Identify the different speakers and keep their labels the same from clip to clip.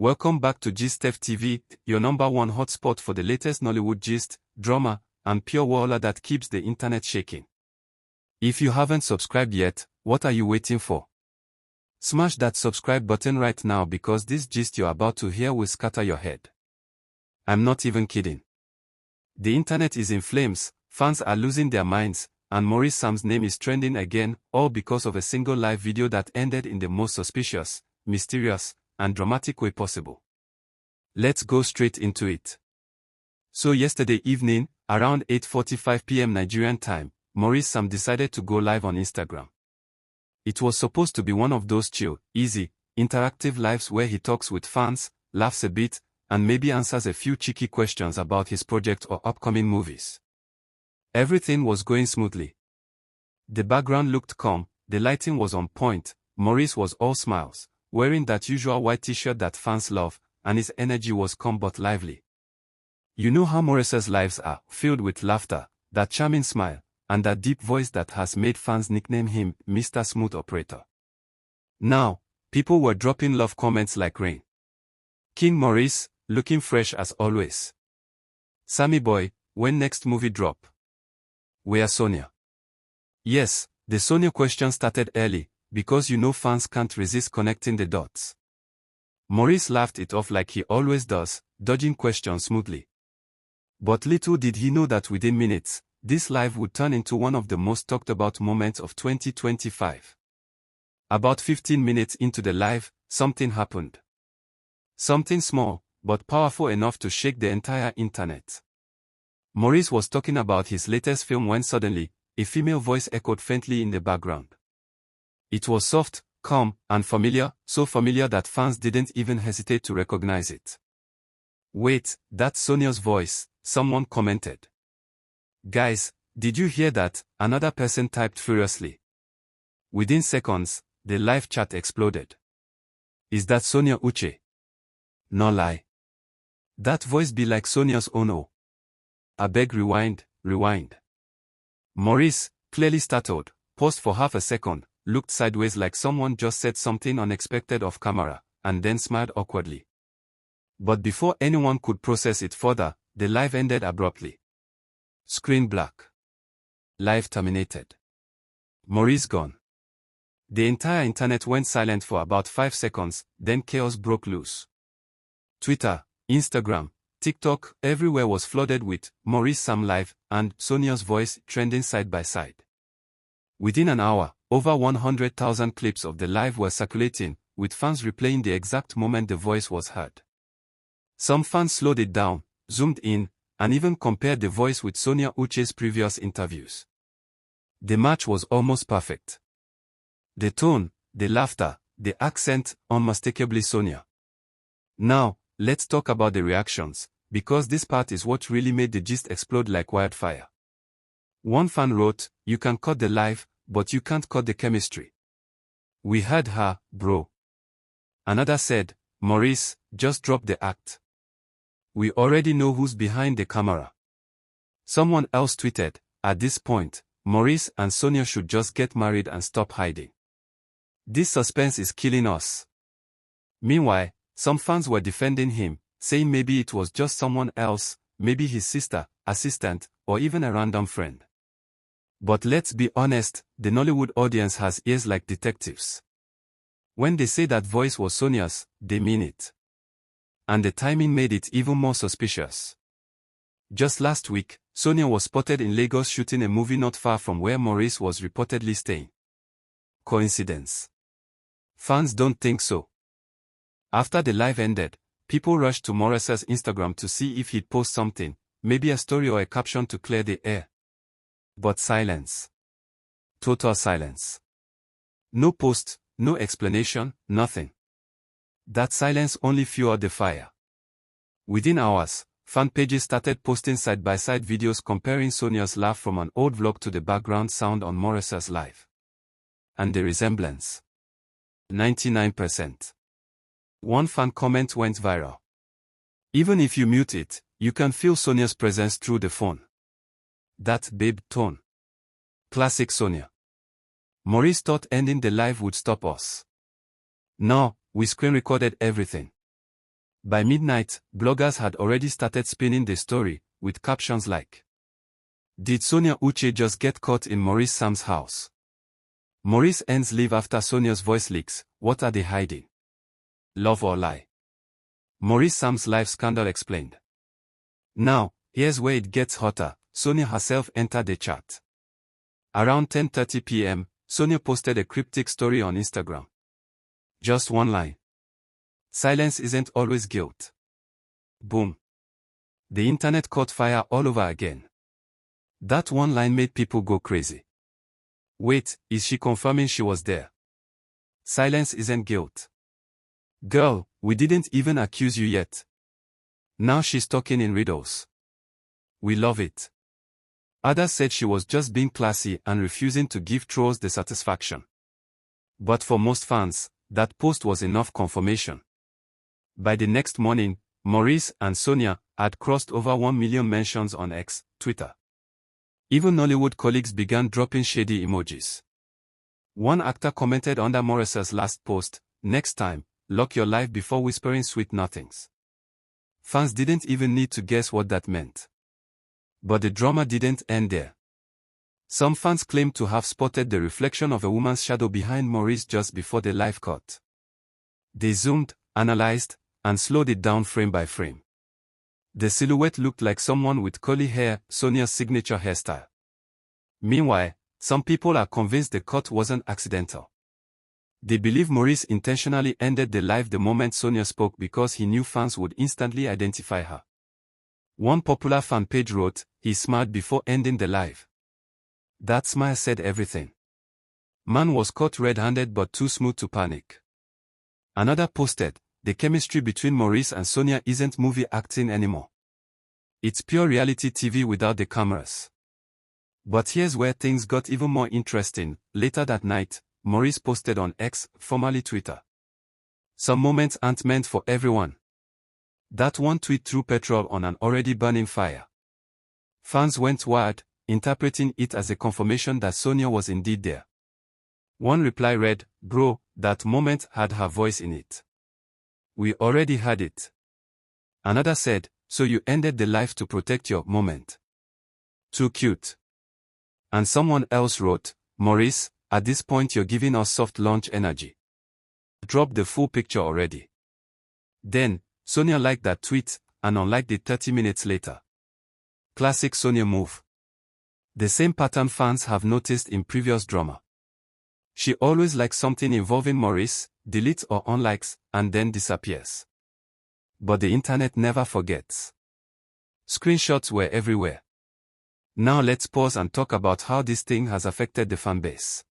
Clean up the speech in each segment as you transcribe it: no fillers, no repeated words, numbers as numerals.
Speaker 1: Welcome back to GistF TV, your number one hotspot for the latest Nollywood gist, drama, and pure water that keeps the internet shaking. If you haven't subscribed yet, what are you waiting for? Smash that subscribe button right now because this gist you're about to hear will scatter your head. I'm not even kidding. The internet is in flames, fans are losing their minds, and Maurice Sam's name is trending again, all because of a single live video that ended in the most suspicious, mysterious, and dramatic way possible. Let's go straight into it. So yesterday evening, around 8:45 p.m. Nigerian time, Maurice Sam decided to go live on Instagram. It was supposed to be one of those chill, easy, interactive lives where he talks with fans, laughs a bit, and maybe answers a few cheeky questions about his project or upcoming movies. Everything was going smoothly. The background looked calm, the lighting was on point, Maurice was all smiles, wearing that usual white t-shirt that fans love, and his energy was calm but lively. You know how Maurice's lives are, filled with laughter, that charming smile, and that deep voice that has made fans nickname him Mr. Smooth Operator. Now, people were dropping love comments like rain. King Maurice, looking fresh as always. Sammy boy, when next movie drop? Where Sonia? Yes, the Sonia question started early, because you know fans can't resist connecting the dots. Maurice laughed it off like he always does, dodging questions smoothly. But little did he know that within minutes, this live would turn into one of the most talked about moments of 2025. About 15 minutes into the live, something happened. Something small, but powerful enough to shake the entire internet. Maurice was talking about his latest film when suddenly, a female voice echoed faintly in the background. It was soft, calm, and familiar, so familiar that fans didn't even hesitate to recognize it. Wait, that's Sonia's voice, someone commented. Guys, did you hear that? Another person typed furiously. Within seconds, the live chat exploded. Is that Sonia Uche? No lie. That voice be like Sonia's own. Oh. Abeg rewind. Maurice, clearly startled, paused for half a second, looked sideways like someone just said something unexpected off camera, and then smiled awkwardly. But before anyone could process it further, the live ended abruptly. Screen black. Live terminated. Maurice gone. The entire internet went silent for about 5 seconds, then chaos broke loose. Twitter, Instagram, TikTok, everywhere was flooded with Maurice Sam live and Sonia's voice trending side by side. Within an hour, over 100,000 clips of the live were circulating, with fans replaying the exact moment the voice was heard. Some fans slowed it down, zoomed in, and even compared the voice with Sonia Uche's previous interviews. The match was almost perfect. The tone, the laughter, the accent, unmistakably Sonia. Now, let's talk about the reactions, because this part is what really made the gist explode like wildfire. One fan wrote, "You can cut the live, but you can't cut the chemistry. We had her, bro." Another said, "Maurice, just drop the act. We already know who's behind the camera." Someone else tweeted, "At this point, Maurice and Sonia should just get married and stop hiding. This suspense is killing us." Meanwhile, some fans were defending him, saying maybe it was just someone else, maybe his sister, assistant, or even a random friend. But let's be honest, the Nollywood audience has ears like detectives. When they say that voice was Sonia's, they mean it. And the timing made it even more suspicious. Just last week, Sonia was spotted in Lagos shooting a movie not far from where Maurice was reportedly staying. Coincidence? Fans don't think so. After the live ended, people rushed to Maurice's Instagram to see if he'd post something, maybe a story or a caption to clear the air. But silence. Total silence. No post, no explanation, nothing. That silence only fueled the fire. Within hours, fan pages started posting side-by-side videos comparing Sonia's laugh from an old vlog to the background sound on Maurice's live. And the resemblance. 99%. One fan comment went viral. "Even if you mute it, you can feel Sonia's presence through the phone. That babe tone. Classic Sonia." Maurice thought ending the live would stop us. No, we screen recorded everything. By midnight, bloggers had already started spinning the story, with captions like, "Did Sonia Uche just get caught in Maurice Sam's house? Maurice ends live after Sonia's voice leaks, what are they hiding? Love or lie?" Maurice Sam's life scandal explained. Now, here's where it gets hotter. Sonia herself entered the chat. Around 10:30 p.m., Sonia posted a cryptic story on Instagram. Just one line. "Silence isn't always guilt." Boom. The internet caught fire all over again. That one line made people go crazy. Wait, is she confirming she was there? Silence isn't guilt. Girl, we didn't even accuse you yet. Now she's talking in riddles. We love it. Others said she was just being classy and refusing to give trolls the satisfaction. But for most fans, that post was enough confirmation. By the next morning, Maurice and Sonia had crossed over 1 million mentions on X, Twitter. Even Nollywood colleagues began dropping shady emojis. One actor commented under Maurice's last post, "Next time, lock your life before whispering sweet nothings." Fans didn't even need to guess what that meant. But the drama didn't end there. Some fans claimed to have spotted the reflection of a woman's shadow behind Maurice just before the live cut. They zoomed, analyzed, and slowed it down frame by frame. The silhouette looked like someone with curly hair, Sonia's signature hairstyle. Meanwhile, some people are convinced the cut wasn't accidental. They believe Maurice intentionally ended the live the moment Sonia spoke because he knew fans would instantly identify her. One popular fan page wrote, "He smiled before ending the live. That smile said everything. Man was caught red-handed but too smooth to panic." Another posted, "The chemistry between Maurice and Sonia isn't movie acting anymore. It's pure reality TV without the cameras." But here's where things got even more interesting. Later that night, Maurice posted on X, formerly Twitter, "Some moments aren't meant for everyone." That one tweet threw petrol on an already burning fire. Fans went wild, interpreting it as a confirmation that Sonia was indeed there. One reply read, "Bro, that moment had her voice in it. We already had it." Another said, "So you ended the live to protect your moment. Too cute." And someone else wrote, "Maurice, at this point you're giving us soft launch energy. Drop the full picture already." Then, Sonia liked that tweet, and unliked it 30 minutes later. Classic Sonia move. The same pattern fans have noticed in previous drama. She always likes something involving Maurice, deletes or unlikes, and then disappears. But the internet never forgets. Screenshots were everywhere. Now let's pause and talk about how this thing has affected the fanbase.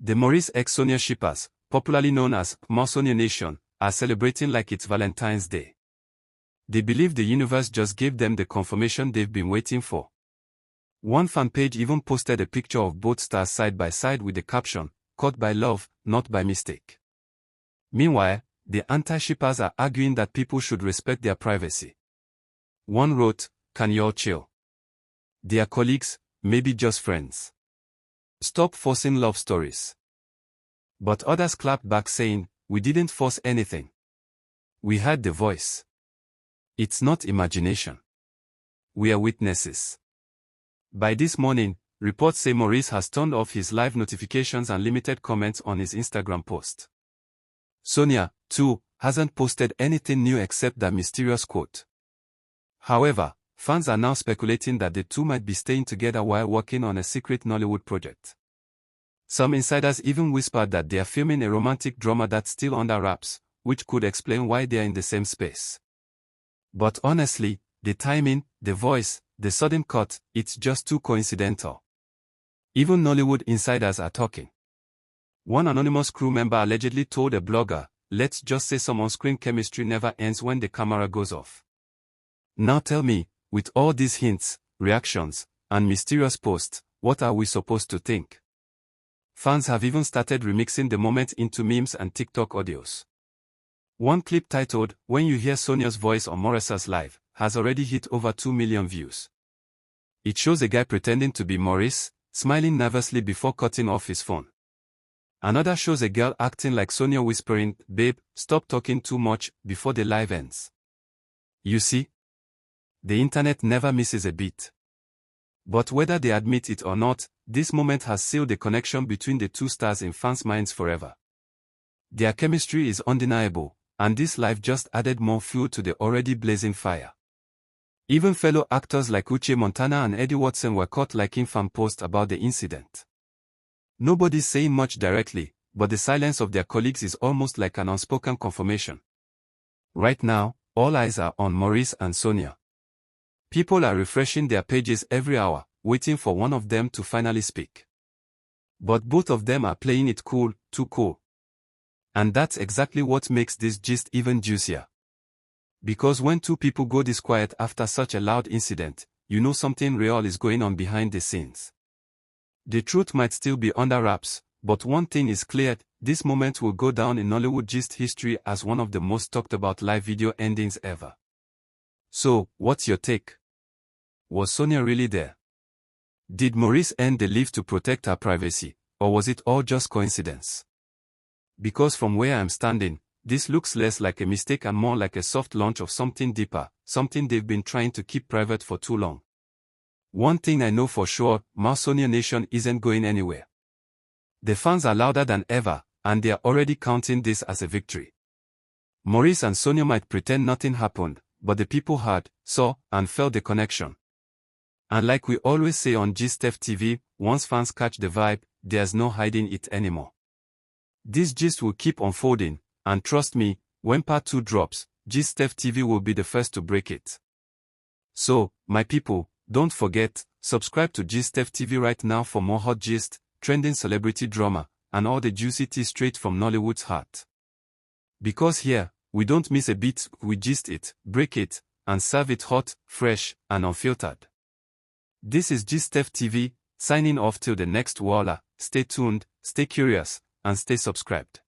Speaker 1: The Maurice x Sonia shippers, popularly known as More Sonia Nation, are celebrating like it's Valentine's Day. They believe the universe just gave them the confirmation they've been waiting for. One fan page even posted a picture of both stars side by side with the caption, "Caught by love, not by mistake." Meanwhile, the anti-shippers are arguing that people should respect their privacy. One wrote, "Can you all chill? They are colleagues, maybe just friends. Stop forcing love stories." But others clapped back saying, "We didn't force anything. We had the voice. It's not imagination. We are witnesses." By this morning, reports say Maurice has turned off his live notifications and limited comments on his Instagram post. Sonia, too, hasn't posted anything new except that mysterious quote. However, fans are now speculating that the two might be staying together while working on a secret Nollywood project. Some insiders even whispered that they are filming a romantic drama that's still under wraps, which could explain why they are in the same space. But honestly, the timing, the voice, the sudden cut, it's just too coincidental. Even Nollywood insiders are talking. One anonymous crew member allegedly told a blogger, "Let's just say some on-screen chemistry never ends when the camera goes off." Now tell me, with all these hints, reactions, and mysterious posts, what are we supposed to think? Fans have even started remixing the moment into memes and TikTok audios. One clip titled, "When You Hear Sonia's Voice on Maurice's Live," has already hit over 2 million views. It shows a guy pretending to be Maurice, smiling nervously before cutting off his phone. Another shows a girl acting like Sonia whispering, "Babe, stop talking too much," before the live ends. You see? The internet never misses a beat. But whether they admit it or not, this moment has sealed the connection between the two stars in fans' minds forever. Their chemistry is undeniable, and this live just added more fuel to the already blazing fire. Even fellow actors like Uche Montana and Eddie Watson were caught liking fan posts about the incident. Nobody's saying much directly, but the silence of their colleagues is almost like an unspoken confirmation. Right now, all eyes are on Maurice and Sonia. People are refreshing their pages every hour, waiting for one of them to finally speak. But both of them are playing it cool, too cool. And that's exactly what makes this gist even juicier. Because when two people go this quiet after such a loud incident, you know something real is going on behind the scenes. The truth might still be under wraps, but one thing is clear, this moment will go down in Nollywood gist history as one of the most talked about live video endings ever. So, what's your take? Was Sonia really there? Did Maurice end the live to protect her privacy, or was it all just coincidence? Because from where I'm standing, this looks less like a mistake and more like a soft launch of something deeper, something they've been trying to keep private for too long. One thing I know for sure, Sonia Nation isn't going anywhere. The fans are louder than ever, and they are already counting this as a victory. Maurice and Sonia might pretend nothing happened, but the people heard, saw, and felt the connection. And like we always say on Gist TV, once fans catch the vibe, there's no hiding it anymore. This gist will keep unfolding, and trust me, when part 2 drops, Gist TV will be the first to break it. So, my people, don't forget, subscribe to Gist TV right now for more hot gist, trending celebrity drama, and all the juicy tea straight from Nollywood's heart. Because here, we don't miss a beat, we gist it, break it, and serve it hot, fresh, and unfiltered. This is Gist TV, signing off till the next Walla. Stay tuned, stay curious, and stay subscribed.